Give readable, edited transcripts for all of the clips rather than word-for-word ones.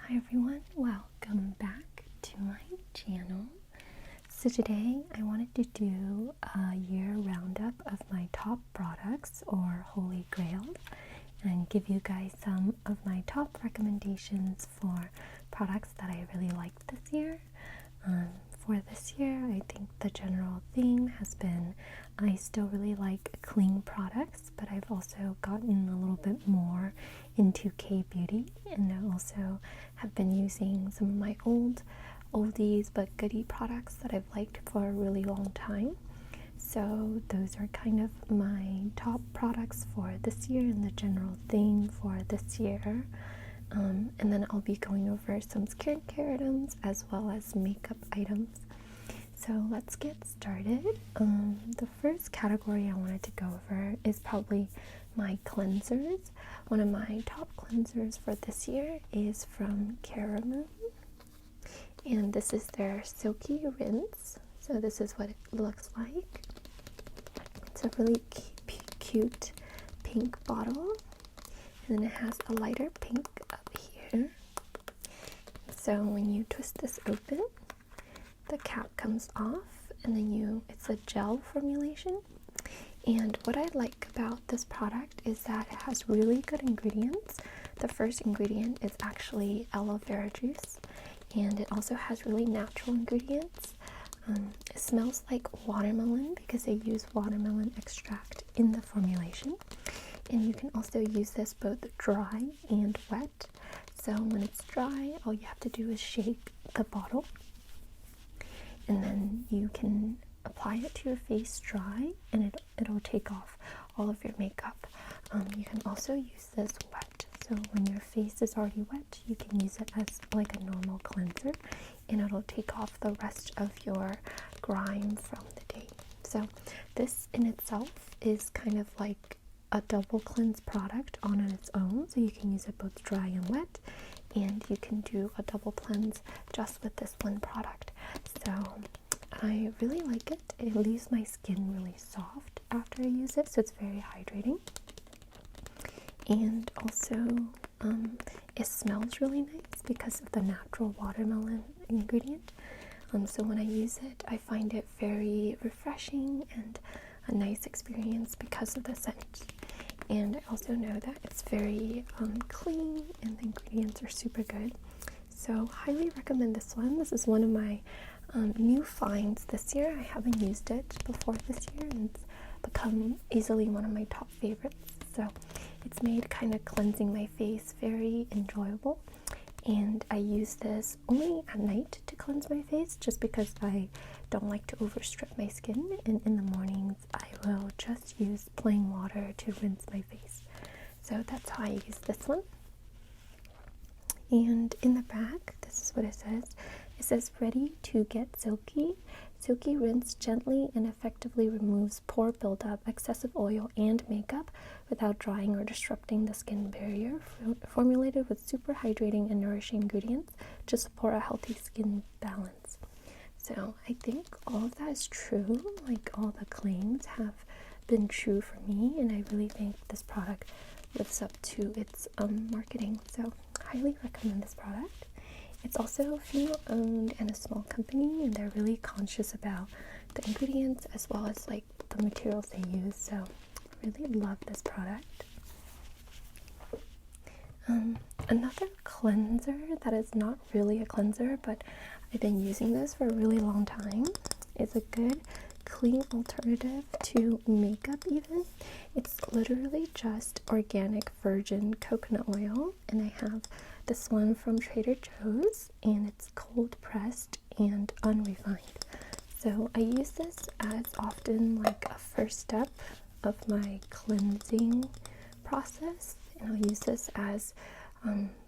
Hi everyone, welcome back to my channel. So today I wanted to do a year roundup of my top products or holy grails and give you guys some of my top recommendations for products that I really liked this year. For this year, I think the general theme has been I still really like clean products, but I've also gotten a little bit more into K-beauty, and I also have been using some of my oldies but goodie products that I've liked for a really long time. So those are kind of my top products for this year and the general theme for this year. And then I'll be going over some skincare items as well as makeup items. So let's get started. The first category I wanted to go over is probably my cleansers. One of my top cleansers for this year is from Kiramoon, and this is their Silkie rinse. So this is what it looks like. It's a really cute pink bottle, and then it has a lighter pink up here. So when you twist this open, the cap comes off, and then it's a gel formulation. And what I like about this product is that it has really good ingredients. The first ingredient is actually aloe vera juice, and it also has really natural ingredients. It smells like watermelon because they use watermelon extract in the formulation. And you can also use this both dry and wet. So when it's dry, all you have to do is shake the bottle, and then you can apply it to your face dry, and it'll take off all of your makeup. You can also use this wet. So when your face is already wet, you can use it as like a normal cleanser, and it'll take off the rest of your grime from the day. So this in itself is kind of like a double cleanse product on its own, so you can use it both dry and wet, and you can do a double cleanse just with this one product. So I really like it. It leaves my skin really soft after I use it, so it's very hydrating. And also it smells really nice because of the natural watermelon ingredient. So when I use it, I find it very refreshing and a nice experience because of the scent. And I also know that it's very clean, and the ingredients are super good. So highly recommend this one. This is one of my new finds this year. I haven't used it before this year, and it's become easily one of my top favorites. So it's made kind of cleansing my face very enjoyable, and I use this only at night to cleanse my face just because I don't like to overstrip my skin, and in the mornings I will just use plain water to rinse my face. So that's how I use this one. And in the back, this is what it says. It says, ready to get silky. Silkie rinse gently and effectively removes pore buildup, excessive oil, and makeup without drying or disrupting the skin barrier. Formulated with super hydrating and nourishing ingredients to support a healthy skin balance. So I think all of that is true. Like, all the claims have been true for me, and I really think this product lives up to its marketing. So highly recommend this product. It's also female owned and a small company, and they're really conscious about the ingredients as well as like the materials they use. So I really love this product. Another cleanser that is not really a cleanser, but I've been using this for a really long time, is a good clean alternative to makeup even. It's literally just organic virgin coconut oil, and I have this one from Trader Joe's, and it's cold pressed and unrefined. So I use this as often like a first step of my cleansing process, and I'll use this as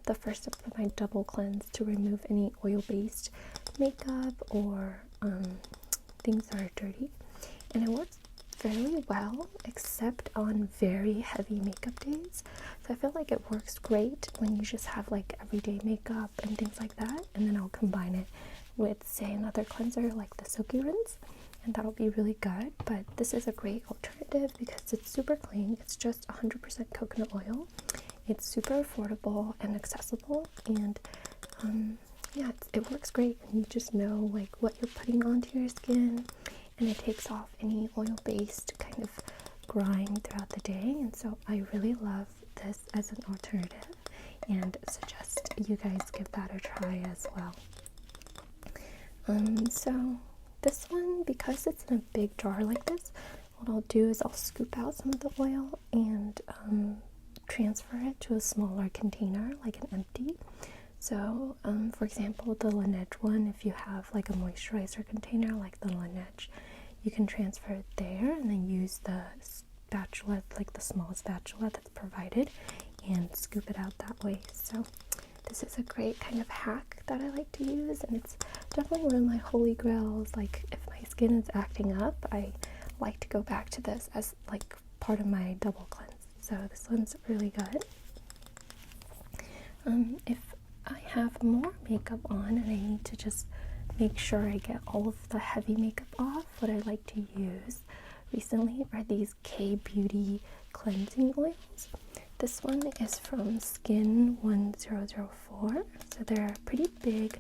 the first step of my double cleanse to remove any oil-based makeup or things that are dirty. And it works fairly well, except on very heavy makeup days. So I feel like it works great when you just have like everyday makeup and things like that, and then I'll combine it with, say, another cleanser like the Silkie rinse, and that'll be really good. But this is a great alternative because it's super clean. It's just 100% coconut oil. It's super affordable and accessible, and yeah, it works great, and you just know like what you're putting onto your skin, and it takes off any oil-based kind of grime throughout the day. And so I really love this as an alternative and suggest you guys give that a try as well. So this one, because it's in a big jar like this, what I'll do is I'll scoop out some of the oil and transfer it to a smaller container, like an empty. So for example, the Laneige one, if you have like a moisturizer container like the Laneige, you can transfer it there and then use the spatula, like the small spatula that's provided, and scoop it out that way. So this is a great kind of hack that I like to use, and it's definitely one of my holy grails. Like if my skin is acting up, I like to go back to this as like part of my double cleanse. So this one's really good. If I have more makeup on and I need to just make sure I get all of the heavy makeup off, what I like to use recently are these K-Beauty cleansing oils. This one is from Skin 1004, so they're a pretty big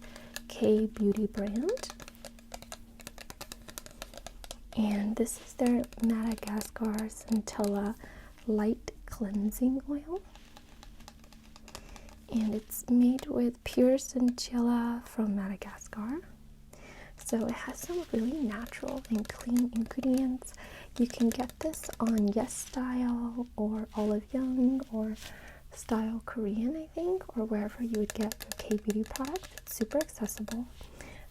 K-Beauty brand. And this is their Madagascar Centella Light Cleansing Oil. And it's made with pure Centella from Madagascar. So it has some really natural and clean ingredients. You can get this on YesStyle or Olive Young or Style Korean, I think, or wherever you would get your K-Beauty products. It's super accessible.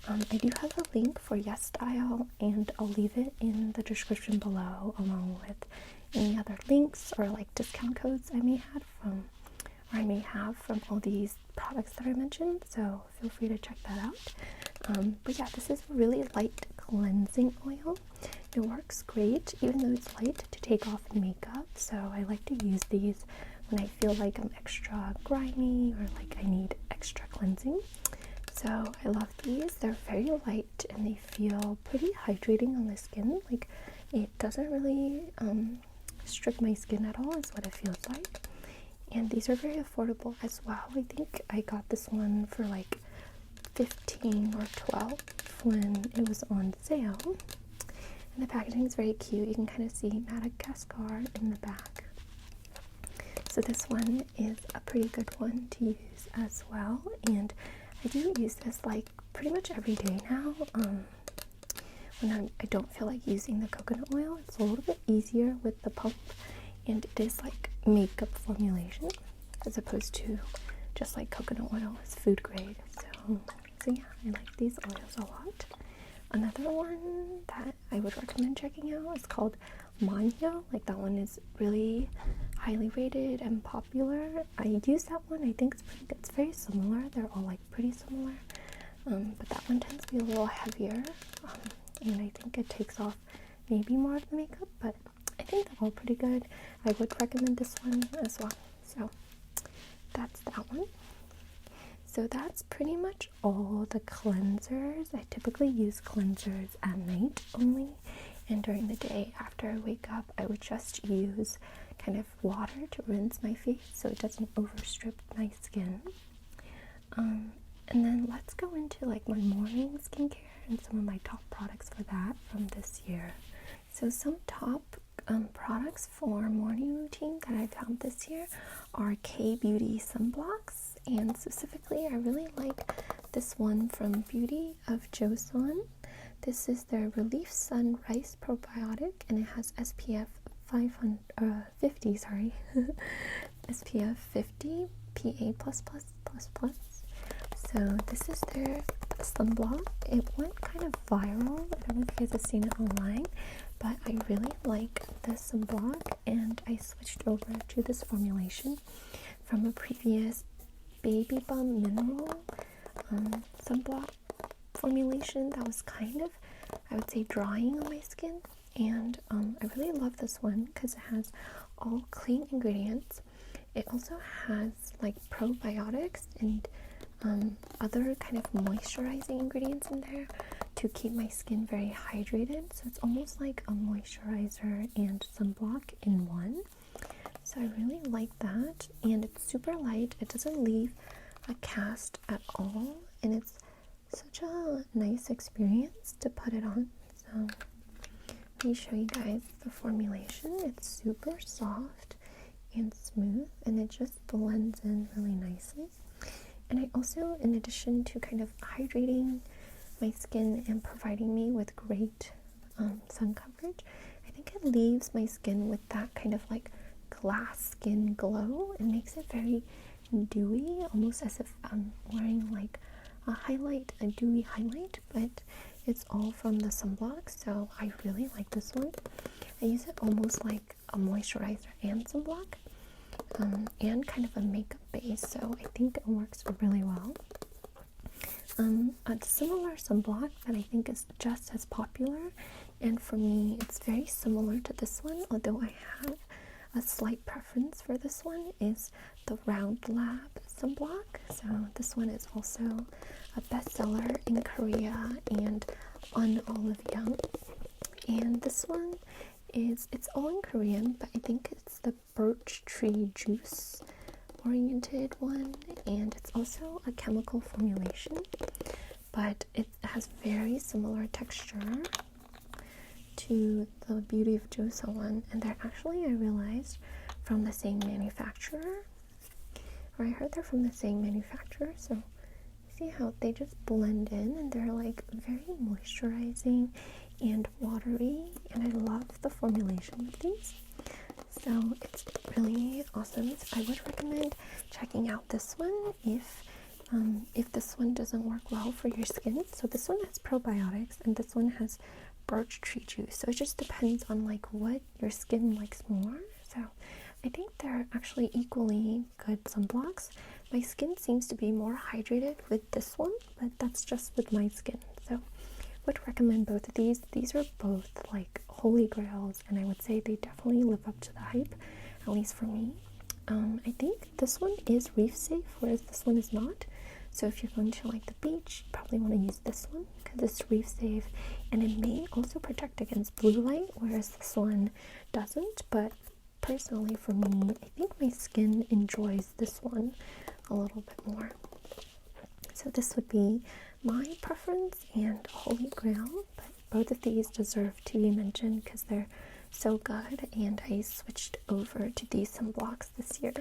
I do have a link for YesStyle, and I'll leave it in the description below, along with any other links or like discount codes I may have from all these products that I mentioned. So feel free to check that out. But yeah, this is a really light cleansing oil. It works great, even though it's light, to take off makeup. So I like to use these when I feel like I'm extra grimy or like I need extra cleansing. So I love these. They're very light and they feel pretty hydrating on the skin. Like it doesn't really strip my skin at all, is what it feels like. And these are very affordable as well. I think I got this one for like 15 or 12 when it was on sale. And the packaging is very cute. You can kind of see Madagascar in the back. So this one is a pretty good one to use as well. And I do use this like pretty much every day now. When I don't feel like using the coconut oil, it's a little bit easier with the pump. And it is like makeup formulation as opposed to just like coconut oil. It's food grade. So yeah, I like these oils a lot. Another one that I would recommend checking out is called Manhyo. Like that one is really highly rated and popular. I use that one. I think it's very similar. They're all like pretty similar. But that one tends to be a little heavier. And I think it takes off maybe more of the makeup, but I think they're all pretty good. I would recommend this one as well. So that's that one. So that's pretty much all the cleansers. I typically use cleansers at night only, and during the day after I wake up, I would just use kind of water to rinse my face so it doesn't overstrip my skin. And then let's go into like my morning skincare and some of my top products for that from this year. So some top products for morning routine that I found this year are K-Beauty sunblocks, and specifically I really like this one from Beauty of Joseon. This is their Relief Sun Rice Probiotic, and it has SPF 50, SPF 50 PA+++++. So this is their sunblock. It went kind of viral. I don't know if you guys have seen it online, but I really like this sunblock, and I switched over to this formulation from a previous Baby Bum Mineral sunblock formulation that was kind of, I would say, drying on my skin. And I really love this one because it has all clean ingredients. It also has like probiotics and other kind of moisturizing ingredients in there to keep my skin very hydrated. So it's almost like a moisturizer and sunblock in one. So I really like that, and it's super light. It doesn't leave a cast at all, and it's such a nice experience to put it on. So let me show you guys the formulation. It's super soft and smooth, and it just blends in really nicely. And I also, in addition to kind of hydrating my skin and providing me with great sun coverage, I think it leaves my skin with that kind of like glass skin glow. It makes it very dewy, almost as if I'm wearing like a dewy highlight, but it's all from the sunblock, so I really like this one. I use it almost like a moisturizer and sunblock, and kind of a makeup base, so I think it works really well. A similar sunblock that I think is just as popular, and for me it's very similar to this one, although I have a slight preference for this one, is the RoundLab sunblock. So this one is also a bestseller in Korea and on Olive Young. And this one it's all in Korean, but I think it's the birch tree juice oriented one, and it's also a chemical formulation, but it has very similar texture to the Beauty of Joseon one, and they're actually, I realized, from the same manufacturer, or I heard they're from the same manufacturer. So see how they just blend in, and they're like very moisturizing and watery, and I love the formulation of these. So it's really awesome. So I would recommend checking out this one if this one doesn't work well for your skin. So this one has probiotics, and this one has birch tree juice, so it just depends on like what your skin likes more. So I think they're actually equally good sunblocks. My skin seems to be more hydrated with this one, but that's just with my skin. So would recommend both of these. These are both like holy grails, and I would say they definitely live up to the hype, at least for me. I think this one is reef safe, whereas this one is not. So if you're going to like the beach, you probably want to use this one because it's reef safe, and it may also protect against blue light, whereas this one doesn't. But personally for me, I think my skin enjoys this one a little bit more. So this would be my preference and holy grail, but both of these deserve to be mentioned because they're so good, and I switched over to these sunblocks this year.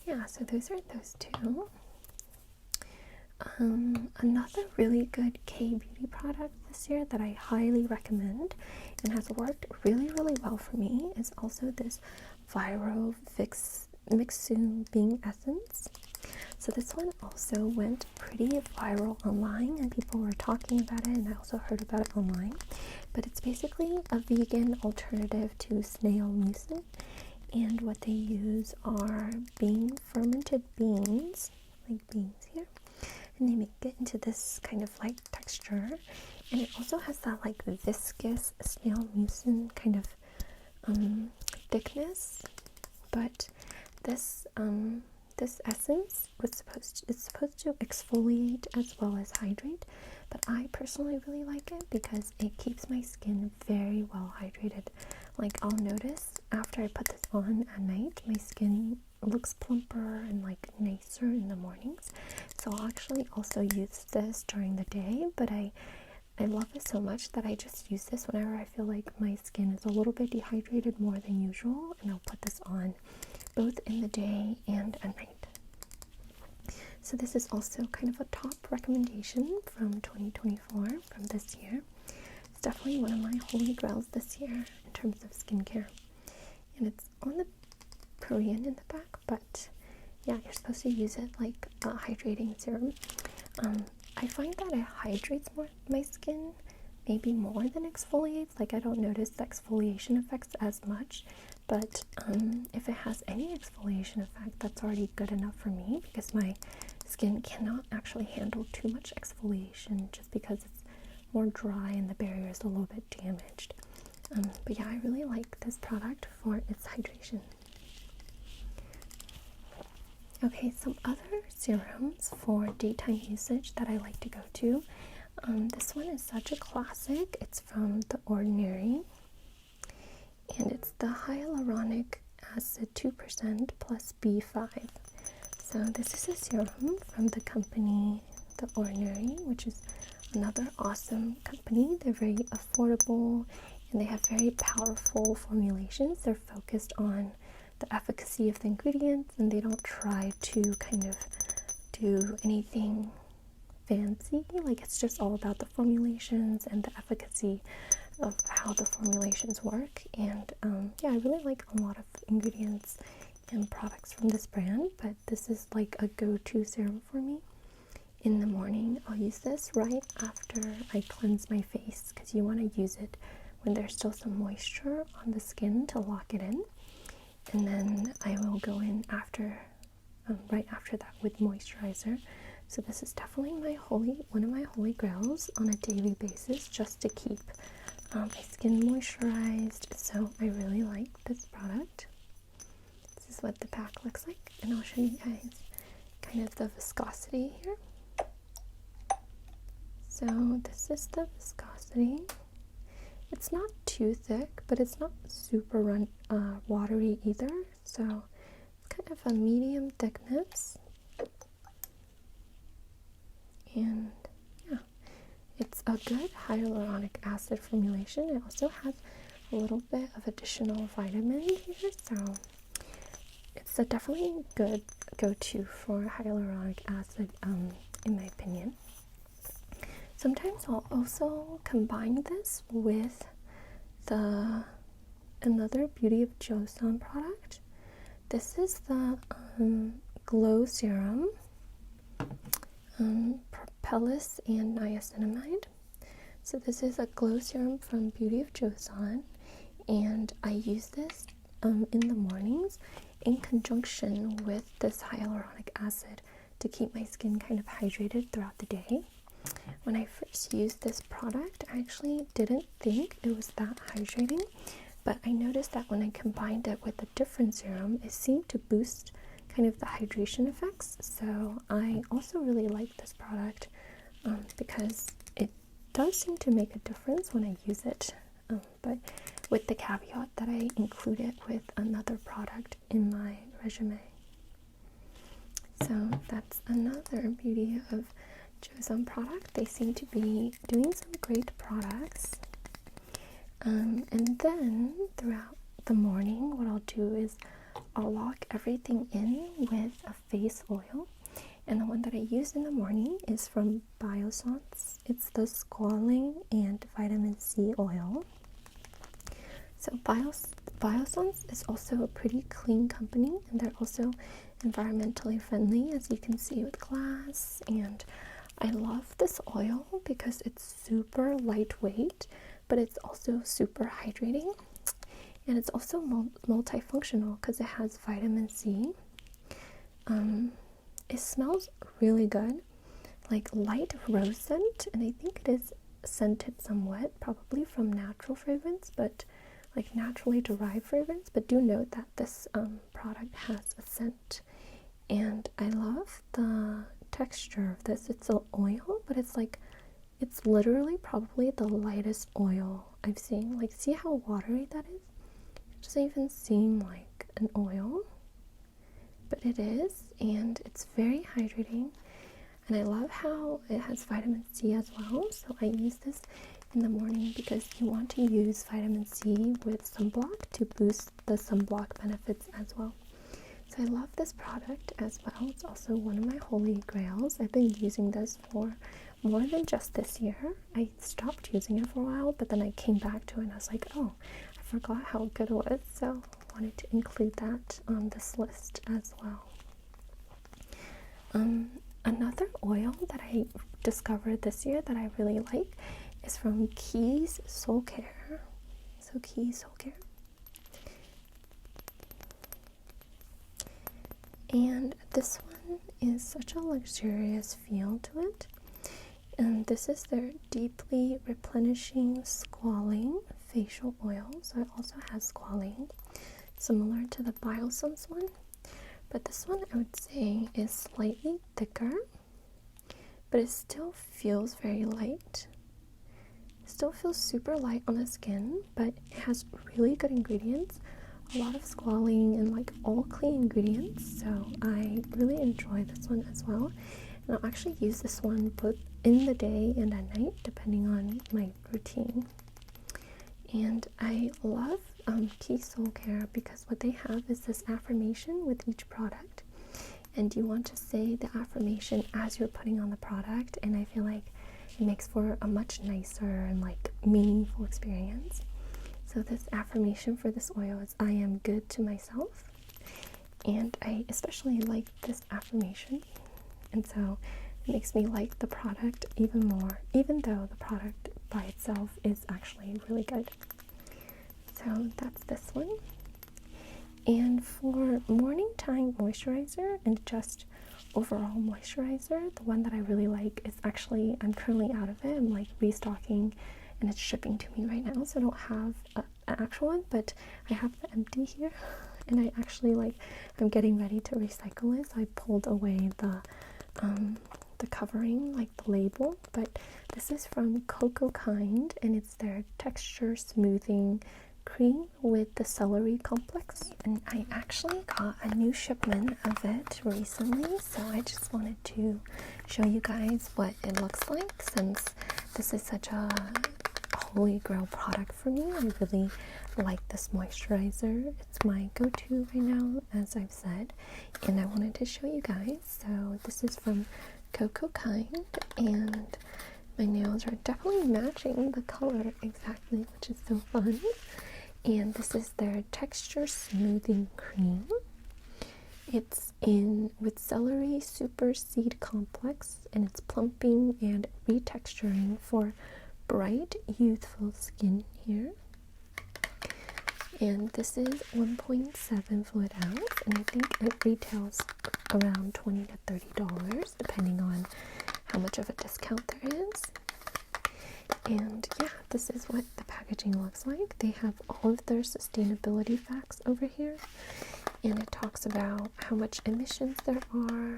Yeah, so those are those two. Another really good K-beauty product this year that I highly recommend and has worked really, really well for me is also this Viral Mixsoon Being Essence. So this one also went pretty viral online, and people were talking about it, and I also heard about it online. But it's basically a vegan alternative to snail mucin, and what they use are fermented beans, like beans here, and they make it into this kind of like texture, and it also has that like viscous snail mucin kind of thickness. But this essence it's supposed to exfoliate as well as hydrate, but I personally really like it because it keeps my skin very well hydrated. Like I'll notice after I put this on at night, my skin looks plumper and like nicer in the mornings. So I'll actually also use this during the day, but I love it so much that I just use this whenever I feel like my skin is a little bit dehydrated more than usual, and I'll put this on both in the day and at night. So this is also kind of a top recommendation from 2024, from this year. It's definitely one of my holy grails this year in terms of skincare. And it's on the Korean in the back, but yeah, you're supposed to use it like a hydrating serum. I find that it hydrates my skin, maybe more than exfoliates. Like I don't notice the exfoliation effects as much, but if it has any exfoliation effect, that's already good enough for me, because my skin cannot actually handle too much exfoliation just because it's more dry and the barrier is a little bit damaged. But yeah, I really like this product for its hydration. Okay, some other serums for daytime usage that I like to go to. This one is such a classic. It's from the Ordinary, and it's the Hyaluronic Acid 2% plus B5. So this is a serum from the company The Ordinary, which is another awesome company. They're very affordable and they have very powerful formulations. They're focused on the efficacy of the ingredients and they don't try to kind of do anything fancy. Like, it's just all about the formulations and the efficacy of how the formulations work. And yeah, I really like a lot of ingredients and products from this brand, but this is like a go-to serum for me. In the morning, I'll use this right after I cleanse my face, because you want to use it when there's still some moisture on the skin to lock it in. And then I will go in after, right after that with moisturizer. So this is definitely one of my holy grails on a daily basis, just to keep my skin moisturized. So I really like this product. This is what the pack looks like, and I'll show you guys kind of the viscosity here. So this is the viscosity. It's not too thick, but it's not super watery either. So it's kind of a medium thickness. And yeah, it's a good hyaluronic acid formulation. It also has a little bit of additional vitamin here, so it's a definitely good go-to for hyaluronic acid, in my opinion. Sometimes I'll also combine this with another Beauty of Joseon product. This is the Glow Serum, Propolis and Niacinamide. So this is a glow serum from Beauty of Joseon, and I use this in the mornings in conjunction with this hyaluronic acid to keep my skin kind of hydrated throughout the day. When I first used this product, I actually didn't think it was that hydrating, but I noticed that when I combined it with a different serum, it seemed to boost kind of the hydration effects. So I also really like this product because it does seem to make a difference when I use it, but with the caveat that I include it with another product in my regimen. So that's another Beauty of Joseon product. They seem to be doing some great products. And then throughout the morning, what I'll do is I'll lock everything in with a face oil. And the one that I use in the morning is from Biossance. It's the Squalane and Vitamin C oil. So Biossance is also a pretty clean company, and they're also environmentally friendly, as you can see with glass. And I love this oil because it's super lightweight, but it's also super hydrating. And it's also multifunctional because it has vitamin C. It smells really good, like light rose scent, and I think it is scented somewhat, probably from natural fragrance, but like naturally derived fragrance. But do note that this product has a scent, and I love the texture of this. It's an oil, but it's literally probably the lightest oil I've seen. Like, see how watery that is? It doesn't even seem like an oil, but it is, and it's very hydrating. And I love how it has vitamin C as well. So I use this in the morning because you want to use vitamin C with sunblock to boost the sunblock benefits as well. So I love this product as well. It's also one of my holy grails. I've been using this for more than just this year. I stopped using it for a while, but then I came back to it and I was like, oh, I forgot how good it was. So I wanted to include that on this list as well. Another oil that I discovered this year that I really like is from Kiehl's Soul Care. So Kiehl Soul Care. And this one is such a luxurious feel to it. And this is their Deeply Replenishing Squalane Facial Oil. So it also has squalane, similar to the Biossance one. But this one, I would say, is slightly thicker, but it still feels very light. It still feels super light on the skin, but it has really good ingredients. a lot of squalane and like all clean ingredients, so I really enjoy this one as well. And I'll actually use this one both in the day and at night depending on my routine. And I love Kiehl Care because what they have is this affirmation with each product, and you want to say the affirmation as you're putting on the product, and I feel like it makes for a much nicer and like meaningful experience. So this affirmation for this oil is I am good to myself, and I especially like this affirmation, and so it makes me like the product even more, even though the product by itself is actually really good. So that's this one. And for morning time moisturizer and just overall moisturizer, the one that I really like is actually, I'm currently out of it. I'm like restocking and it's shipping to me right now, so I don't have an actual one, but I have the empty here, and I actually like, I'm getting ready to recycle it, so I pulled away the covering, like the label. But this is from Cocokind, and it's their texture smoothing cream with the celery complex, and I actually got a new shipment of it recently, so I just wanted to show you guys what it looks like, since this is such a holy grail product for me. I really like this moisturizer. It's my go-to right now, as I've said, and I wanted to show you guys. So this is from Cocokind, and my nails are definitely matching the color exactly, which is so fun. And this is their texture smoothing cream. It's in with celery super seed complex, and it's plumping and retexturing for bright youthful skin here. And this is 1.7 fluid ounce, and I think it retails around $20 to $30 depending on how much of a discount there is. And yeah, this is what the packaging looks like. They have all of their sustainability facts over here, and it talks about how much emissions there are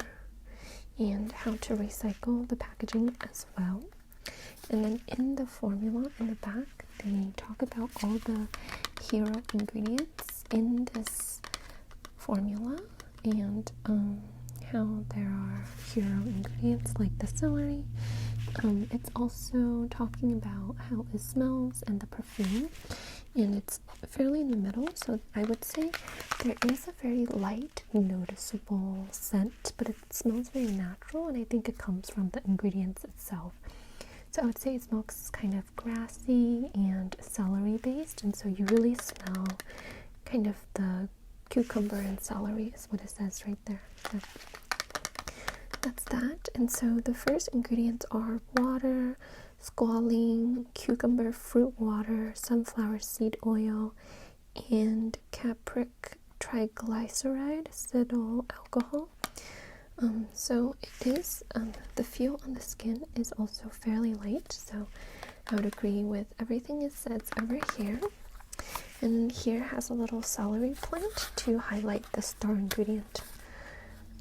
and how to recycle the packaging as well. And then in the formula in the back, they talk about all the hero ingredients in this formula, and how there are hero ingredients like the celery. It's also talking about how it smells and the perfume, and it's fairly in the middle, so I would say there is a very light noticeable scent, but it smells very natural, and I think it comes from the ingredients itself. So I would say it smells kind of grassy and celery based, and so you really smell kind of the cucumber and celery is what it says right there. So that's that. And so the first ingredients are water, squalane, cucumber fruit water, sunflower seed oil, and capric triglyceride cetyl alcohol. So it is, the feel on the skin is also fairly light, so I would agree with everything it says over here. And here has a little celery plant to highlight the star ingredient.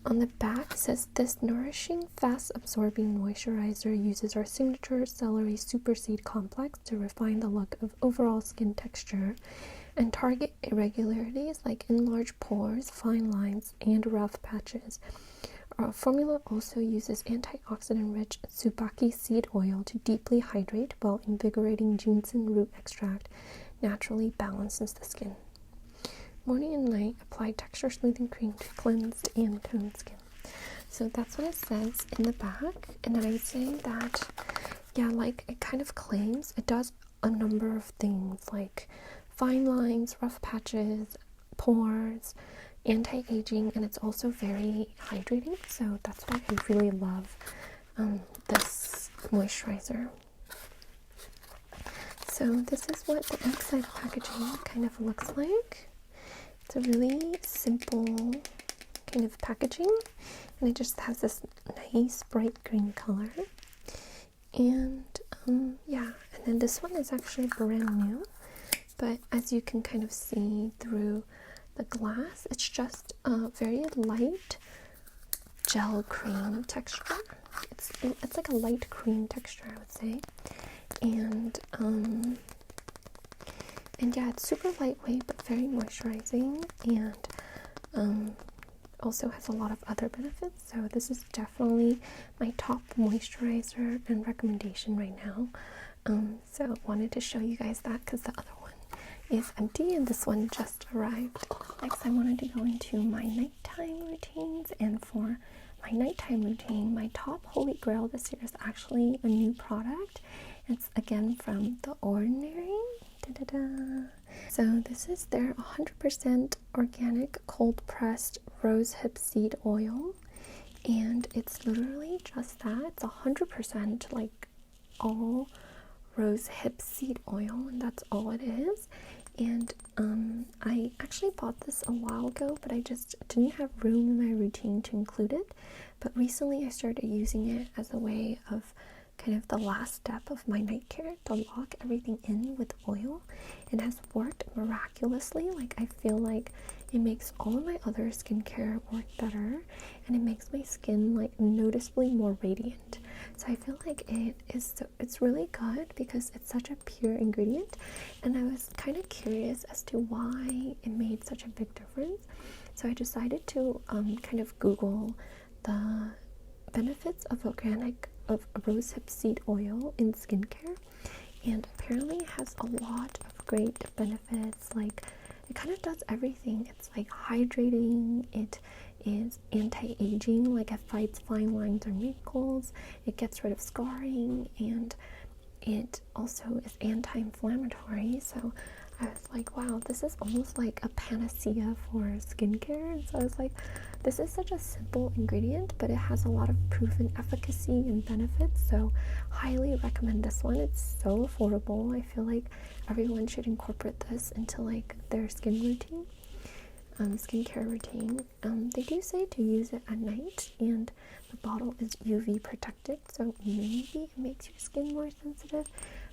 On the back, it says this nourishing, fast-absorbing moisturizer uses our signature celery super seed complex to refine the look of overall skin texture and target irregularities like enlarged pores, fine lines, and rough patches. Our formula also uses antioxidant-rich tsubaki seed oil to deeply hydrate, while invigorating ginseng root extract naturally balances the skin. Morning and night, apply texture smoothing cream to cleanse and tone skin. So that's what it says in the back, and then I would say that, yeah, like it kind of claims it does a number of things like fine lines, rough patches, pores, anti-aging, and it's also very hydrating, so that's why I really love this moisturizer. So this is what the inside packaging kind of looks like. It's a really simple kind of packaging, and it just has this nice bright green color. And yeah, and then this one is actually brand new, but as you can kind of see through the glass, it's just a very light gel cream texture. It's like a light cream texture, I would say. And And yeah, it's super lightweight but very moisturizing, and also has a lot of other benefits. So this is definitely my top moisturizer and recommendation right now. So wanted to show you guys that because the other one is empty and this one just arrived. Next, I wanted to go into my nighttime routines, and for my nighttime routine, my top holy grail this year is actually a new product. It's again from the Ordinary. So this is their 100% organic cold pressed rose hip seed oil, and it's literally just that. It's 100% like all rose hip seed oil, and that's all it is. And I actually bought this a while ago, but I just didn't have room in my routine to include it. But recently I started using it as a way of kind of the last step of my night care to lock everything in with oil. It has worked miraculously. Like, I feel like it makes all of my other skincare work better, and it makes my skin like noticeably more radiant. So I feel like it's really good because it's such a pure ingredient, and I was kind of curious as to why it made such a big difference. So I decided to kind of Google the benefits of rosehip seed oil in skincare, and apparently it has a lot of great benefits. Like, it kind of does everything. It's like hydrating, it is anti-aging, like it fights fine lines and wrinkles, it gets rid of scarring, and it also is anti-inflammatory. So I was like, wow, this is almost like a panacea for skincare. And so I was like, this is such a simple ingredient, but it has a lot of proven efficacy and benefits. So highly recommend this one. It's so affordable. I feel like everyone should incorporate this into like their skincare routine. They do say to use it at night, and the bottle is UV protected, so maybe it makes your skin more sensitive.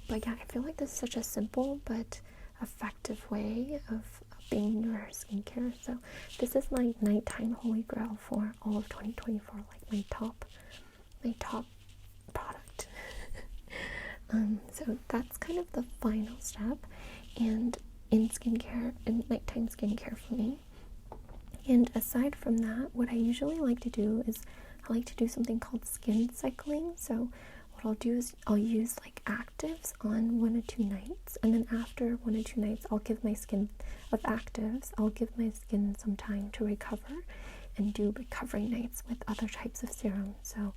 But yeah, I feel like this is such a simple but effective way of being your skincare. So this is my nighttime holy grail for all of 2024, like my top product. So that's kind of the final step and in skincare and nighttime skincare for me. And aside from that, what I usually like to do is I like to do something called skin cycling. So what I'll do is I'll use like actives on 1 or 2 nights, and then after 1 or 2 nights I'll give my skin some time to recover and do recovery nights with other types of serums. So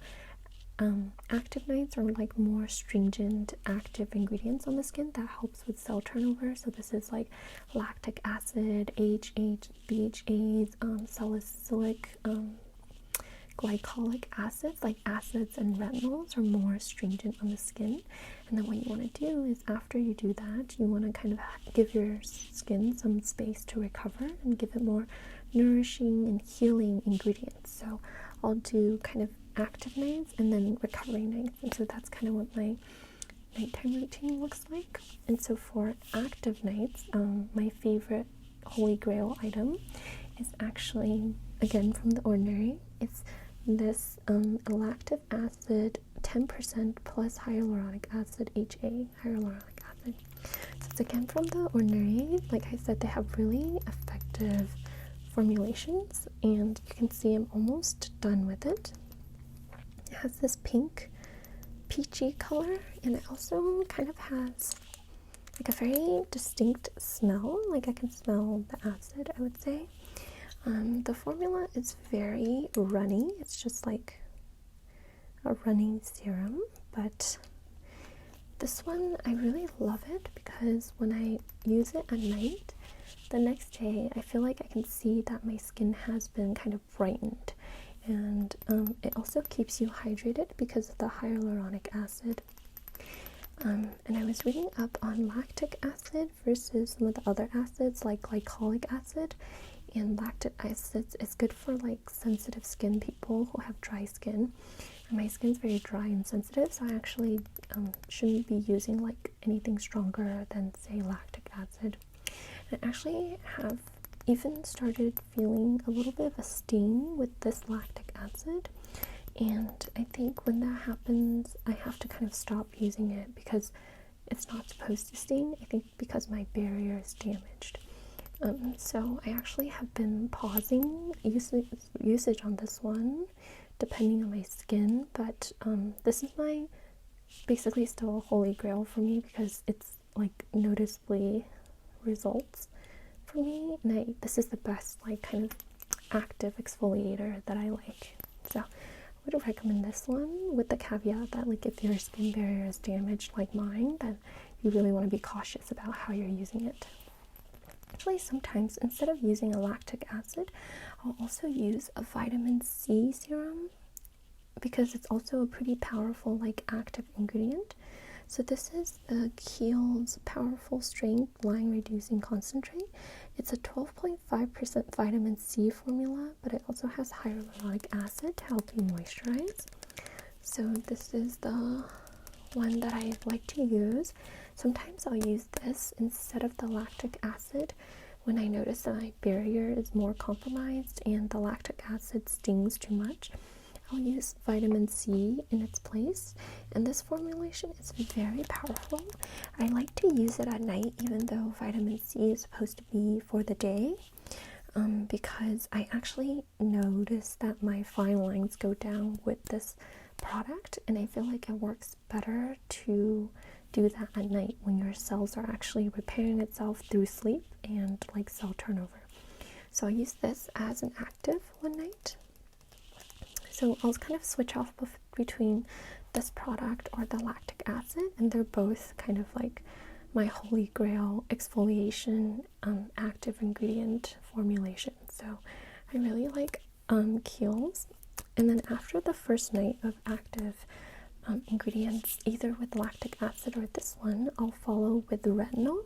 active nights are like more stringent active ingredients on the skin that helps with cell turnover. So this is like lactic acid, BHAs, salicylic glycolic acids, like acids and retinols, are more stringent on the skin. And then what you want to do is after you do that, you want to kind of give your skin some space to recover and give it more nourishing and healing ingredients. So I'll do kind of active nights and then recovery nights, and so that's kind of what my nighttime routine looks like. And so for active nights, my favorite holy grail item is actually again from the Ordinary. It's this lactic acid 10% plus hyaluronic acid, hyaluronic acid. So it's again from the Ordinary. Like I said, they have really effective formulations, and you can see I'm almost done with it. It has this pink peachy color, and it also kind of has like a very distinct smell. Like I can smell the acid, I would say. The formula is very runny. It's just like a runny serum, but this one I really love it because when I use it at night, the next day I feel like I can see that my skin has been kind of brightened, and it also keeps you hydrated because of the hyaluronic acid. And I was reading up on lactic acid versus some of the other acids like glycolic acid, and lactic acid is good for like sensitive skin people who have dry skin, and my skin's very dry and sensitive, so I actually shouldn't be using like anything stronger than say lactic acid. And I actually have even started feeling a little bit of a sting with this lactic acid, and I think when that happens I have to kind of stop using it because it's not supposed to sting, I think because my barrier is damaged. So I actually have been pausing usage on this one depending on my skin, but this is my basically still a holy grail for me because it's like noticeably results for me, and this is the best like kind of active exfoliator that I like. So I would recommend this one with the caveat that like if your skin barrier is damaged like mine, then you really want to be cautious about how you're using it. Actually, sometimes instead of using a lactic acid, I'll also use a vitamin C serum because it's also a pretty powerful like active ingredient. So this is Kiehl's Powerful Strength Line Reducing Concentrate. It's a 12.5% vitamin C formula, but it also has hyaluronic acid to help you moisturize. So this is the one that I like to use. Sometimes I'll use this instead of the lactic acid when I notice that my barrier is more compromised and the lactic acid stings too much. I'll use vitamin C in its place, and this formulation is very powerful. I like to use it at night even though vitamin C is supposed to be for the day, because I actually notice that my fine lines go down with this product, and I feel like it works better to do that at night when your cells are actually repairing itself through sleep and like cell turnover. So I use this as an active one night. So I'll kind of switch off between this product or the lactic acid, and they're both kind of like my holy grail exfoliation active ingredient formulation. So I really like Kiehl's. And then after the first night of active ingredients, either with lactic acid or this one, I'll follow with the retinol.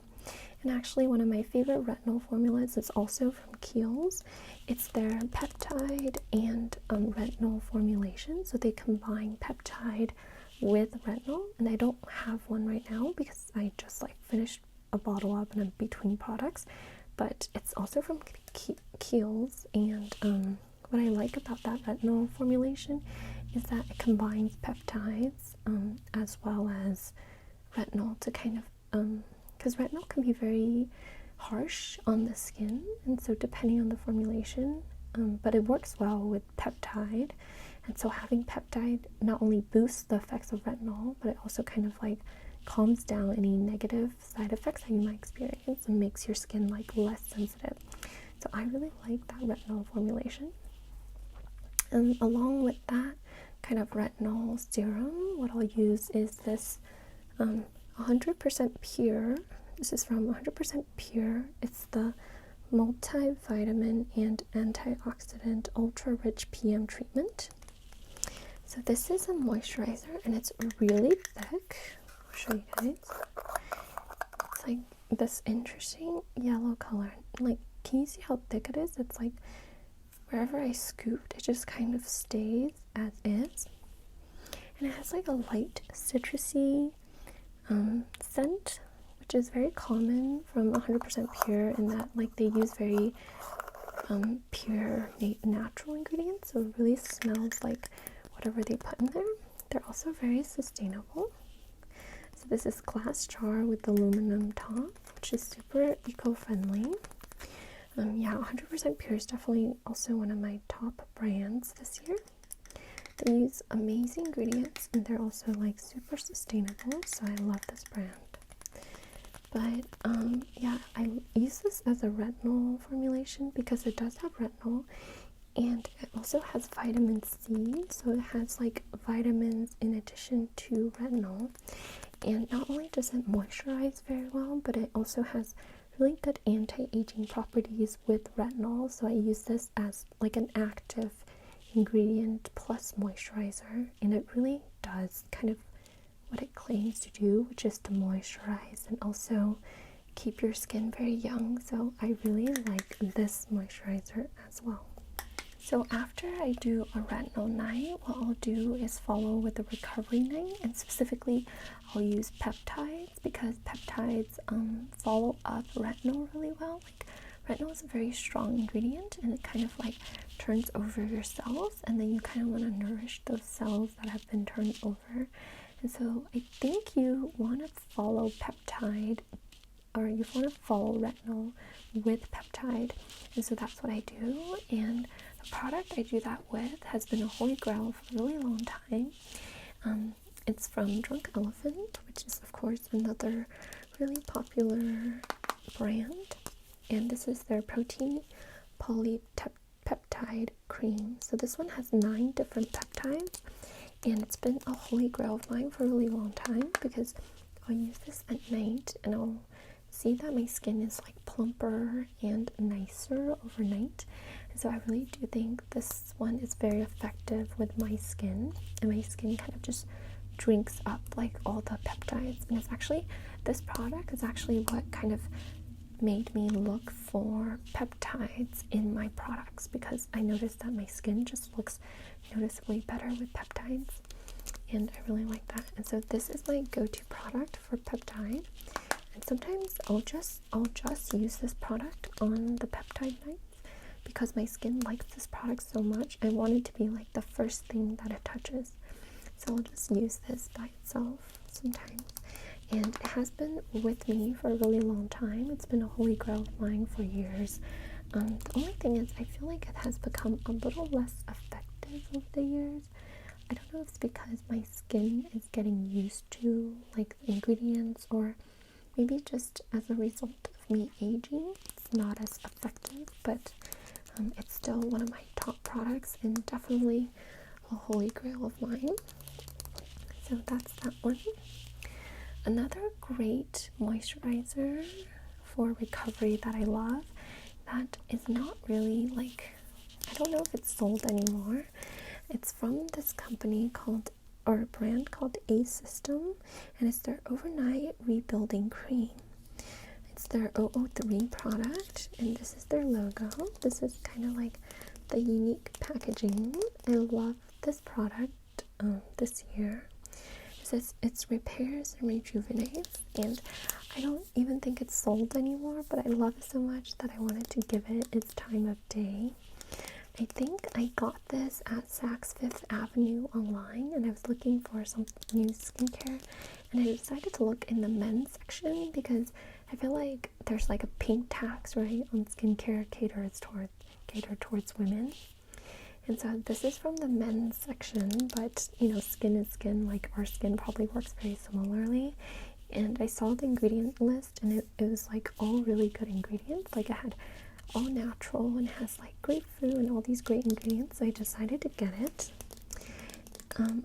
And actually one of my favorite retinol formulas is also from Kiehl's. It's their peptide and retinol formulation. So they combine peptide with retinol, and I don't have one right now because I just like finished a bottle up and I'm between products, but it's also from Kiehl's. And what I like about that retinol formulation is that it combines peptides as well as retinol to kind of because retinol can be very harsh on the skin, and so depending on the formulation, but it works well with peptide, and so having peptide not only boosts the effects of retinol, but it also kind of like calms down any negative side effects that you might experience and makes your skin like less sensitive. So I really like that retinol formulation. And along with that kind of retinol serum, what I'll use is this 100% pure. This is from 100% pure. It's the multivitamin and antioxidant ultra rich PM treatment. So this is a moisturizer, and it's really thick. I'll show you guys. It's like this interesting yellow color. Like, can you see how thick it is? It's like wherever I scooped, it just kind of stays as is. And it has like a light citrusy scent, which is very common from 100% pure in that like they use very pure natural ingredients, so it really smells like whatever they put in there. They're also very sustainable. So this is glass jar with aluminum top, which is super eco-friendly. Yeah, 100% pure is definitely also one of my top brands this year. They use amazing ingredients, and they're also like super sustainable, so I love this brand. But yeah, I use this as a retinol formulation because it does have retinol, and it also has vitamin C, so it has like vitamins in addition to retinol. And not only does it moisturize very well, but it also has really good anti-aging properties with retinol. So I use this as like an active ingredient plus moisturizer, and it really does kind of what it claims to do, which is to moisturize and also keep your skin very young. So I really like this moisturizer as well. So after I do a retinol night, what I'll do is follow with a recovery night, and specifically I'll use peptides because peptides follow up retinol really well. Like, retinol is a very strong ingredient, and it kind of like turns over your cells, and then you kind of want to nourish those cells that have been turned over. And so I think you want to follow peptide, or you want to follow retinol with peptide. And so that's what I do. And the product I do that with has been a holy grail for a really long time. It's from Drunk Elephant, which is of course another really popular brand. And this is their Protini Polypeptide cream. So this one has 9 different peptides, and it's been a holy grail of mine for a really long time because I'll use this at night and I'll see that my skin is like plumper and nicer overnight. And so I really do think this one is very effective with my skin, and my skin kind of just drinks up like all the peptides. And it's actually, this product is actually what kind of made me look for peptides in my products, because I noticed that my skin just looks noticeably better with peptides, and I really like that. And so this is my go-to product for peptide, and sometimes I'll just use this product on the peptide nights because my skin likes this product so much. I want it to be like the first thing that it touches, so I'll just use this by itself sometimes. And it has been with me for a really long time. It's been a holy grail of mine for years. The only thing is I feel like it has become a little less effective over the years. I don't know if it's because my skin is getting used to like the ingredients, or maybe just as a result of me aging, it's not as effective, but it's still one of my top products and definitely a holy grail of mine. So that's that one. Another great moisturizer for recovery that I love, that is not really like, I don't know if it's sold anymore. It's from this company called, or a brand called Asystem, and it's their Overnight Rebuilding Cream. It's their 003 product, and this is their logo. This is kind of like the unique packaging. I love this product this year. It repairs and rejuvenates, and I don't even think it's sold anymore, but I love it so much that I wanted to give it its time of day. I think I got this at Saks Fifth Avenue online, and I was looking for some new skincare, and I decided to look in the men's section because I feel like there's like a pink tax, right, on skincare catered towards women. And so this is from the men's section, but you know, skin is skin, like our skin probably works very similarly. And I saw the ingredient list, and it was like all really good ingredients. Like it had all natural and has like grapefruit and all these great ingredients. So I decided to get it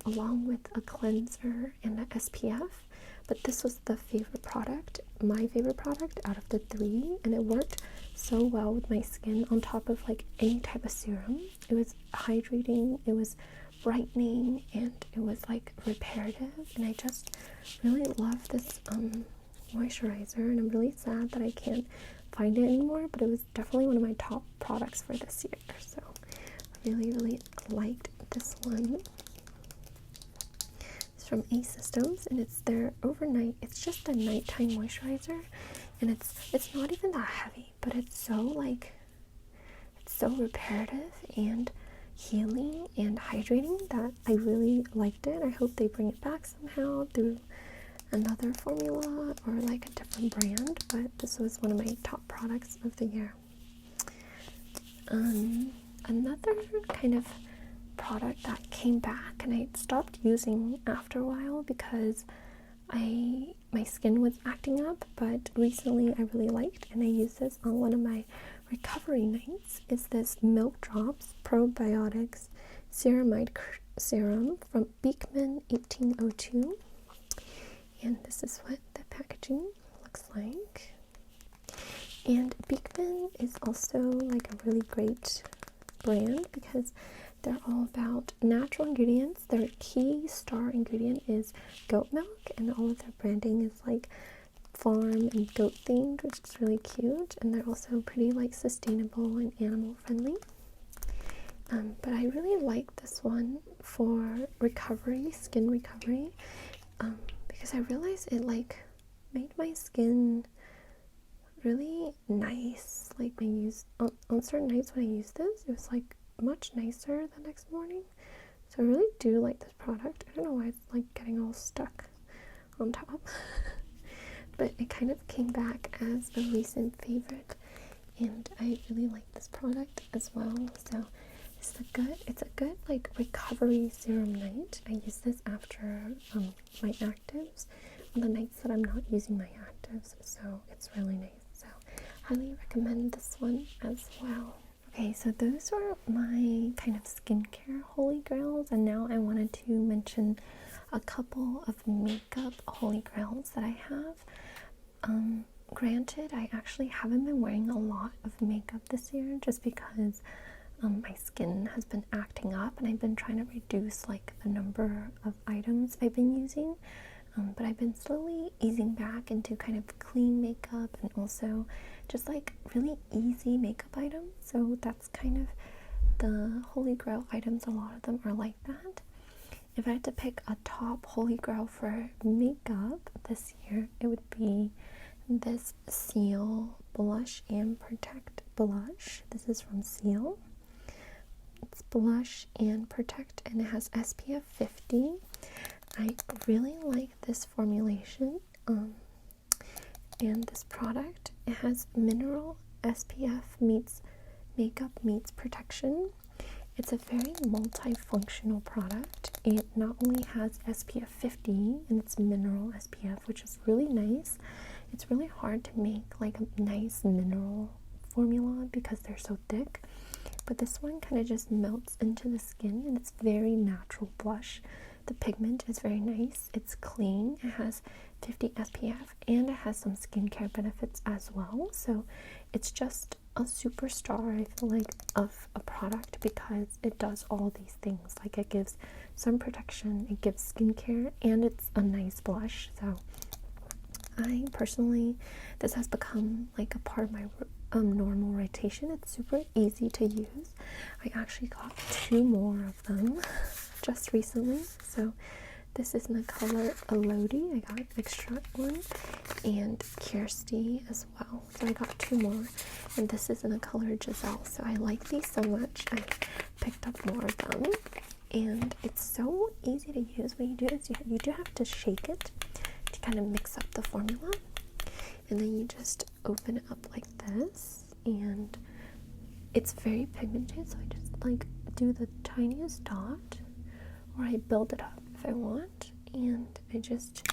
along with a cleanser and an SPF. But this was the favorite product, my favorite product out of the 3, and it worked so well with my skin on top of like any type of serum. It was hydrating, it was brightening, and it was like reparative, and I just really love this moisturizer, and I'm really sad that I can't find it anymore, but it was definitely one of my top products for this year, so I really liked this one. From Asystem, and it's their overnight, it's just a nighttime moisturizer, and it's not even that heavy, but it's so reparative and healing and hydrating that I really liked it. I hope they bring it back somehow through another formula or like a different brand, but this was one of my top products of the year. Another kind of product that came back and I stopped using after a while because my skin was acting up, but recently I really liked, and I used this on one of my recovery nights, is this Milk Drops Probiotics Ceramide Serum from Beekman 1802, and this is what the packaging looks like. And Beekman is also like a really great brand because they're all about natural ingredients. Their key star ingredient is goat milk, and all of their branding is like farm and goat themed, which is really cute. And they're also pretty like sustainable and animal friendly. But I really like this one for recovery, skin recovery, because I realized it like made my skin really nice. Like on certain nights when I used this, it was like much nicer the next morning. So So I really do like this product. I don't know why it's like getting all stuck on top. But it kind of came back as a recent favorite, and I really like this product as well. So it's a good like recovery serum night. I use this after my actives on the nights that I'm not using my actives, so it's really nice. So highly recommend this one as well. Okay, so those were my kind of skincare holy grails, and now I wanted to mention a couple of makeup holy grails that I have. Granted, I actually haven't been wearing a lot of makeup this year just because my skin has been acting up, and I've been trying to reduce like the number of items I've been using, but I've been slowly easing back into kind of clean makeup and also just like really easy makeup items. So that's kind of the holy grail items. A lot of them are like that. If I had to pick a top holy grail for makeup this year, it would be this Ciele Blush and Protect blush. This is from Ciele. It's blush and protect, and it has SPF 50. I really like this formulation and this product. It has mineral SPF meets makeup meets protection. It's a very multifunctional product. It not only has SPF 50 and it's mineral SPF, which is really nice. It's really hard to make like a nice mineral formula because they're so thick, but this one kind of just melts into the skin, and it's very natural blush. The pigment is very nice. It's clean. It has 50 SPF, and it has some skincare benefits as well. So it's just a superstar, I feel like, of a product because it does all these things. Like, it gives sun protection, it gives skincare, and it's a nice blush. So I personally, this has become like a part of my normal rotation. It's super easy to use. I actually got 2 more of them just recently. So this is in the color Elodie. I got extract one, and Kirsty as well. So I got 2 more, and this is in the color Giselle. So I like these so much. I picked up more of them, and it's so easy to use. When you do this, you do have to shake it to kind of mix up the formula, and then you just open it up like this, and it's very pigmented. So I just like do the tiniest dot, or I build it up if I want, and I just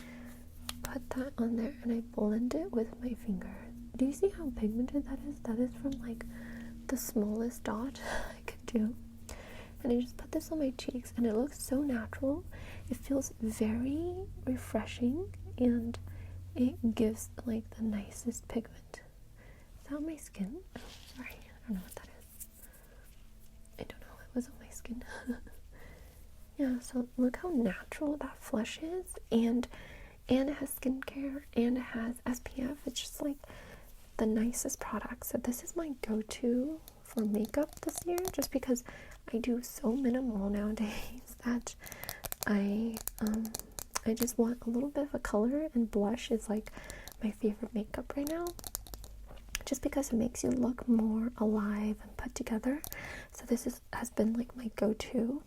put that on there, and I blend it with my finger. Do you see how pigmented that is? That is from like the smallest dot I could do. And I just put this on my cheeks, and it looks so natural. It feels very refreshing, and it gives like the nicest pigment. Is that on my skin? Oh, sorry, I don't know what that is. I don't know, it was on my skin. Yeah, so look how natural that flush is, and it has skincare, and it has SPF. It's just like the nicest product. So this is my go-to for makeup this year, just because I do so minimal nowadays that I just want a little bit of a color, and blush is like my favorite makeup right now, just because it makes you look more alive and put together. So this has been like my go-to,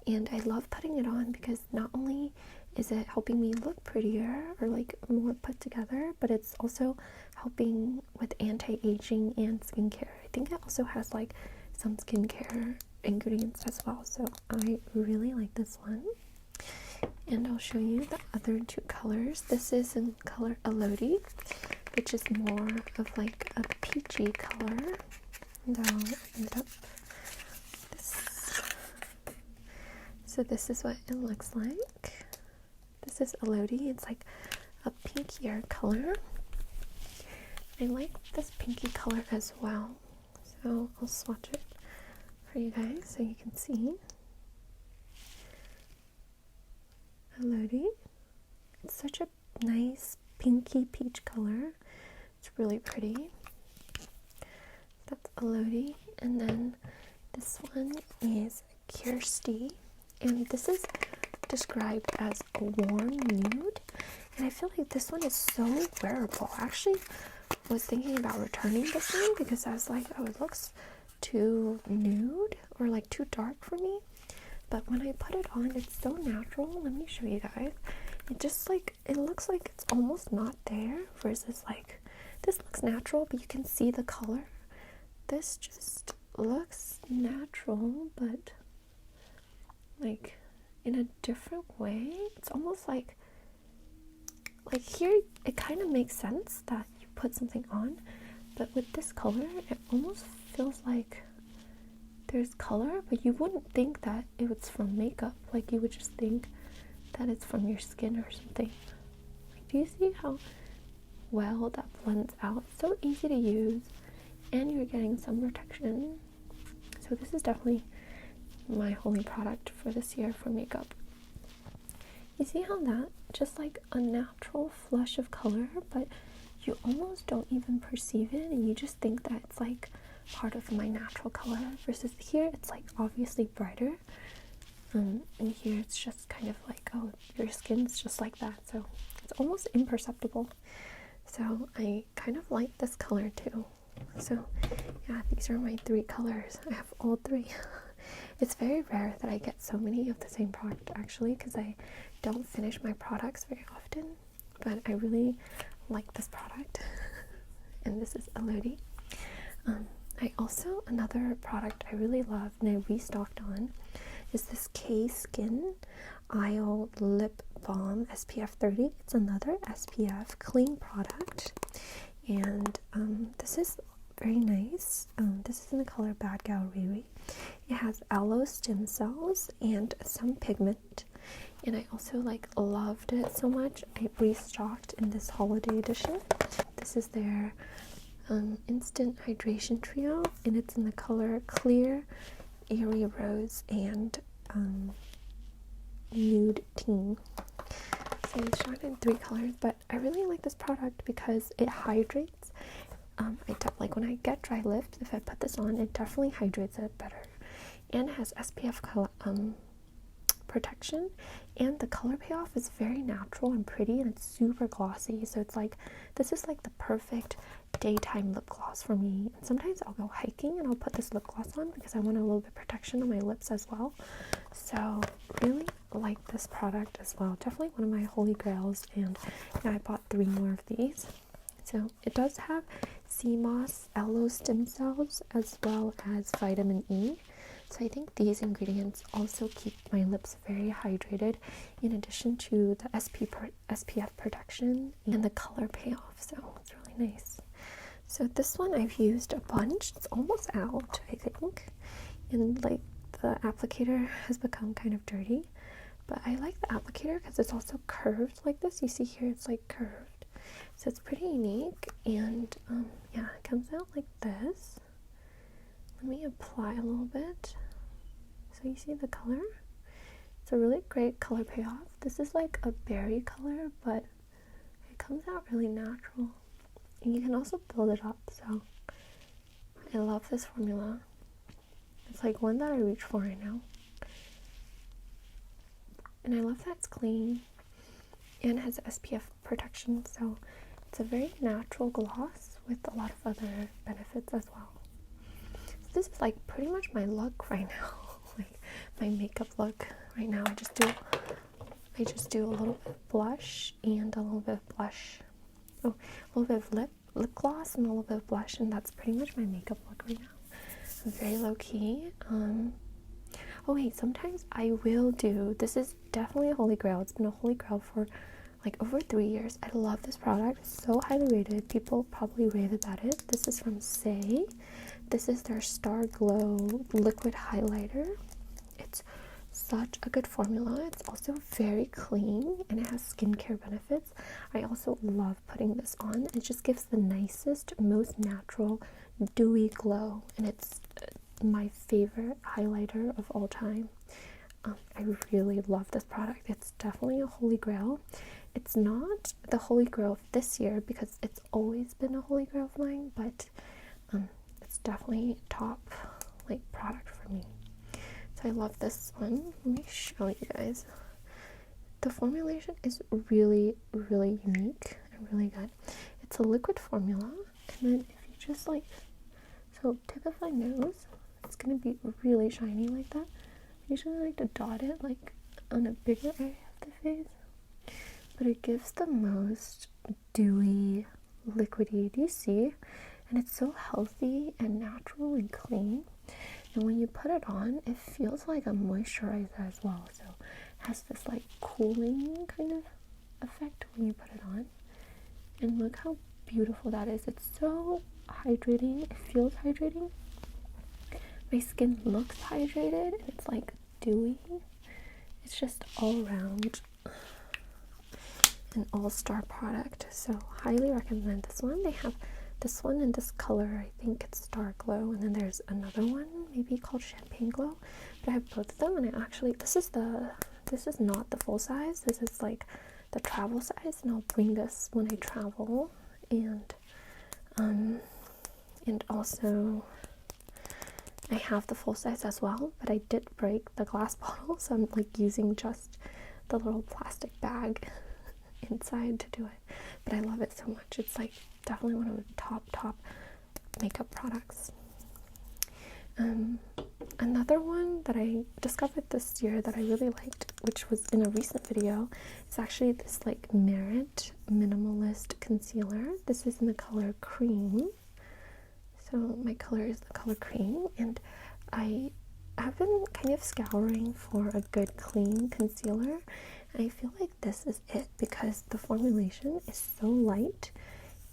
and I love putting it on because not only is it helping me look prettier or like more put together, but it's also helping with anti-aging and skincare. I think it also has like some skincare ingredients as well. So I really like this one. And I'll show you the other 2 colors. This is in color Elodie, which is more of like a peachy color. And I'll open it up. So this is what it looks like. This is Elodie. It's like a pinkier color. I like this pinky color as well. So I'll swatch it for you guys so you can see. Elodie. It's such a nice pinky peach color. It's really pretty. That's Elodie. And then this one is Kirsty. And this is described as a warm nude. And I feel like this one is so wearable. I actually was thinking about returning this one because I was like, oh, it looks too nude or like too dark for me. but when I put it on, it's so natural. Let me show you guys. It just like, it looks like it's almost not there, versus like this looks natural, but you can see the color. This just looks natural, but like in a different way. It's almost like here it kind of makes sense that you put something on, but with this color it almost feels like there's color, but you wouldn't think that it was from makeup. Like you would just think that it's from your skin or something. Like, do you see how well that blends out? So easy to use, and you're getting some protection. So this is definitely my holy product for this year for makeup. You see how that just like a natural flush of color, but you almost don't even perceive it, and you just think that it's like part of my natural color, versus here it's like obviously brighter, and here it's just kind of like, oh, your skin's just like that, so it's almost imperceptible. So I kind of like this color too. So yeah, these are my 3 colors. I have all 3. It's very rare that I get so many of the same product, actually, because I don't finish my products very often, but I really like this product. And this is Elodie. I also, another product I really love and I restocked on is this K-Skin Isle Lip Balm SPF 30. It's another SPF clean product, and this is very nice. This is in the color Bad Gal Riri. It has aloe stem cells and some pigment, and I also like loved it so much I restocked in this holiday edition. This is their instant hydration trio, and it's in the color Clear, Airy Rose, and Nude Teen. So it's shot in 3 colors, but I really like this product because it hydrates. Like when I get dry lips, if I put this on, it definitely hydrates it better, and it has SPF protection, and the color payoff is very natural and pretty, and it's super glossy. So it's like, this is like the perfect daytime lip gloss for me. And sometimes I'll go hiking and I'll put this lip gloss on because I want a little bit of protection on my lips as well. So really like this product as well. Definitely one of my holy grails, and yeah, I bought 3 more of these. So it does have sea moss, aloe stem cells, as well as vitamin E. So I think these ingredients also keep my lips very hydrated, in addition to the SPF protection and the color payoff. So it's really nice. So this one I've used a bunch. It's almost out, I think. And like the applicator has become kind of dirty. But I like the applicator because it's also curved like this. You see here it's like curved. So it's pretty unique, and yeah, it comes out like this. Let me apply a little bit. So you see the color? It's a really great color payoff. This is like a berry color, but it comes out really natural. And you can also build it up, so I love this formula. It's like one that I reach for right now. And I love that it's clean and has SPF protection, so it's a very natural gloss with a lot of other benefits as well. So this is like pretty much my look right now, like my makeup look right now. I just do a little bit of blush and a little bit of blush, a little bit of lip gloss and a little bit of blush, and that's pretty much my makeup look right now. I'm very low key. Oh wait, sometimes I will do, this is definitely a holy grail. It's been a holy grail for like over 3 years. I love this product. It's so highly rated. People probably rave about it. This is from Ciele. This is their Star Glow liquid highlighter. It's such a good formula. It's also very clean, and it has skincare benefits. I also love putting this on. It just gives the nicest, most natural dewy glow, and it's my favorite highlighter of all time. I really love this product. It's definitely a holy grail. It's not the holy grail of this year because it's always been a holy grail of mine, but it's definitely top like product for me. So I love this one. Let me show you guys. The formulation is really, really unique and really good. It's a liquid formula, and then if you just like, so tip of my nose, it's gonna be really shiny like that. usually like to dot it like on a bigger area of the face, but it gives the most dewy, liquidy, do you see? And it's so healthy and natural and clean. And when you put it on, it feels like a moisturizer as well. So it has this like cooling kind of effect when you put it on. And look how beautiful that is. It's so hydrating. It feels hydrating. My skin looks hydrated. And it's like dewy. It's just all around an all-star product. So highly recommend this one. They have this one in this color. I think it's Star Glow. And then there's another one maybe called Champagne Glow. But I have both of them. And I actually, this is not the full size. This is like the travel size, and I'll bring this when I travel. And also I have the full size as well, but I did break the glass bottle, so I'm like using just the little plastic bag inside to do it. But I love it so much. It's like definitely one of the top makeup products. Another one that I discovered this year that I really liked, which was in a recent video, is actually this like Merit Minimalist Concealer. This is in the color Cream. So my color is the color Cream, and I have been kind of scouring for a good clean concealer, and I feel like this is it because the formulation is so light,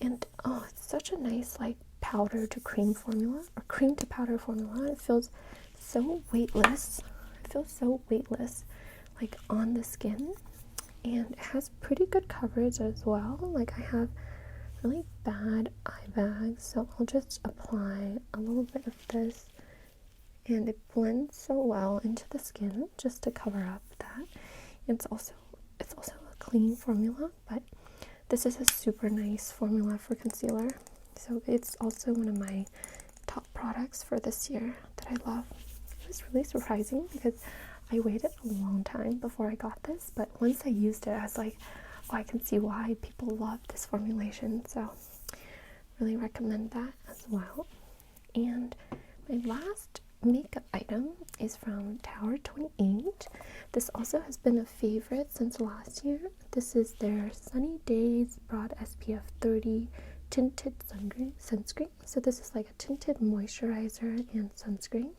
and oh, it's such a nice like powder to cream formula, or cream to powder formula. It feels so weightless. It feels so weightless like on the skin, and it has pretty good coverage as well. Like I have really bad eye bags, so I'll just apply a little bit of this, and it blends so well into the skin just to cover up that. It's also a clean formula, but this is a super nice formula for concealer. So it's also one of my top products for this year that I love. It was really surprising because I waited a long time before I got this, but once I used it, I was like, oh, I can see why people love this formulation. So really recommend that as well. And my last makeup item is from Tower 28. This also has been a favorite since last year. This is their Sunny Days Broad SPF 30 tinted sunscreen. So this is like a tinted moisturizer and sunscreen,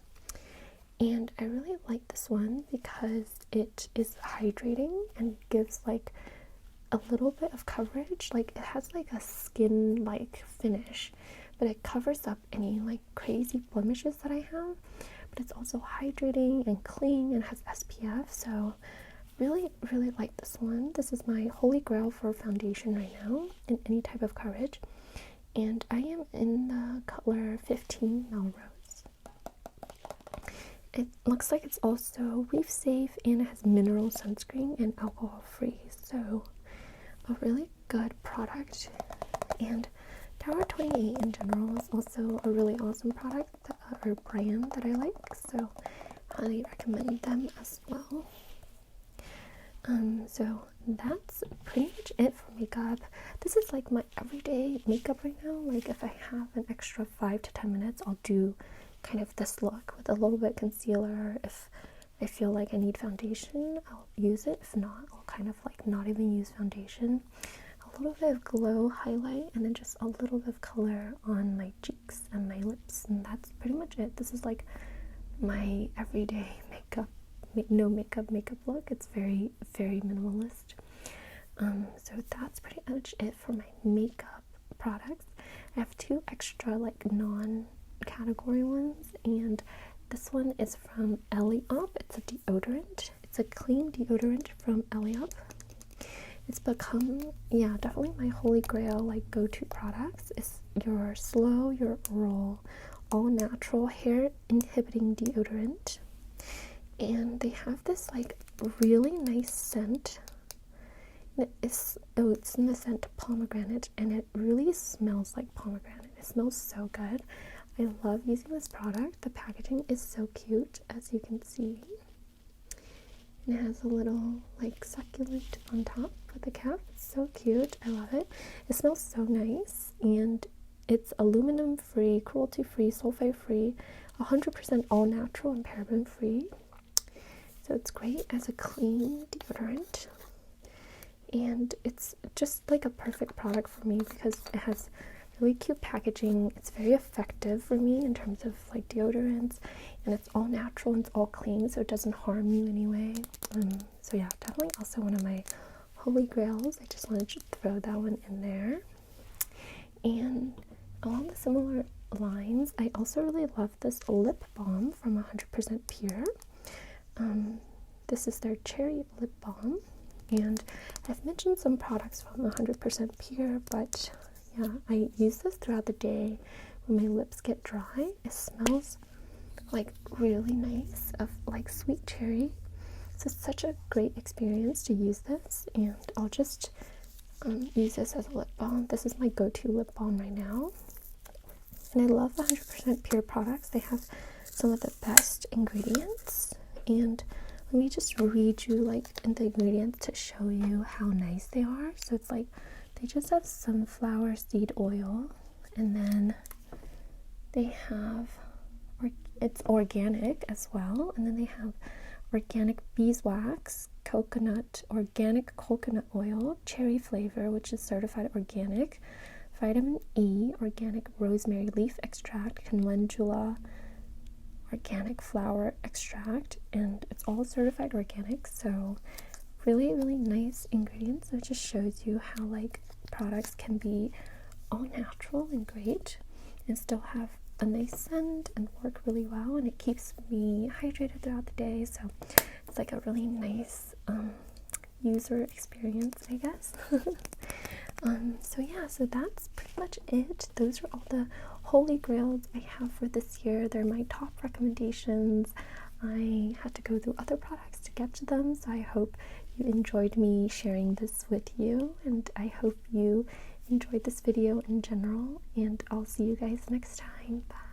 and I really like this one because it is hydrating and gives like a little bit of coverage. Like it has like a skin like finish, but it covers up any like crazy blemishes that I have, but it's also hydrating and clean and has SPF. So really like this one. This is my holy grail for foundation right now in any type of coverage, and I am in the color 15 Melrose. It looks like it's also reef safe, and it has mineral sunscreen and alcohol free, so a really good product. And Tower 28 in general is also a really awesome product or brand that I like, so highly recommend them as well. So that's pretty much it for makeup. This is like my everyday makeup right now. Like if I have an extra 5 to 10 minutes, I'll do kind of this look with a little bit of concealer. If I feel like I need foundation, I'll use it. If not, I'll kind of like not even use foundation. A little bit of glow highlight, and then just a little bit of color on my cheeks and my lips, and that's pretty much it. This is like my everyday makeup, no makeup look. It's very minimalist. So that's pretty much it for my makeup products. I have 2 extra like non-category ones, and this one is from Elodie. It's a deodorant. It's a clean deodorant from Elodie. It's become, yeah, definitely my holy grail, like go-to products is your Slow Your Roll all natural hair inhibiting deodorant. And they have this like really nice scent. It's in the scent pomegranate, and it really smells like pomegranate. It smells so good. I love using this product. The packaging is so cute, as you can see. And it has a little like succulent on top with a cap. It's so cute. I love it. It smells so nice, and it's aluminum free, cruelty free, sulfate free, 100% all natural and paraben free. So it's great as a clean deodorant, and it's just like a perfect product for me because it has really cute packaging. It's very effective for me in terms of like deodorants, and it's all natural and it's all clean, so it doesn't harm you anyway. So yeah, definitely also one of my holy grails. I just wanted to throw that one in there. And along the similar lines, I also really love this lip balm from 100% Pure. This is their cherry lip balm, and I've mentioned some products from 100% Pure, but yeah, I use this throughout the day when my lips get dry. It smells like really nice, of like sweet cherry. So it's such a great experience to use this, and I'll just use this as a lip balm. This is my go-to lip balm right now, and I love the 100% Pure products. They have some of the best ingredients, and let me just read you like the ingredients to show you how nice they are. So it's like they just have sunflower seed oil, and then they have it's organic as well, and then they have organic beeswax, organic coconut oil, cherry flavor, which is certified organic, vitamin E, organic rosemary leaf extract, calendula, organic flower extract, and it's all certified organic. So really, really nice ingredients. So it just shows you how like products can be all natural and great and still have a nice scent and work really well, and it keeps me hydrated throughout the day. So it's like a really nice user experience, I guess. So yeah, so that's pretty much it. Those are all the holy grails I have for this year. They're my top recommendations. I had to go through other products to get to them, so I hope you enjoyed me sharing this with you, and I hope you enjoyed this video in general, and I'll see you guys next time. Bye.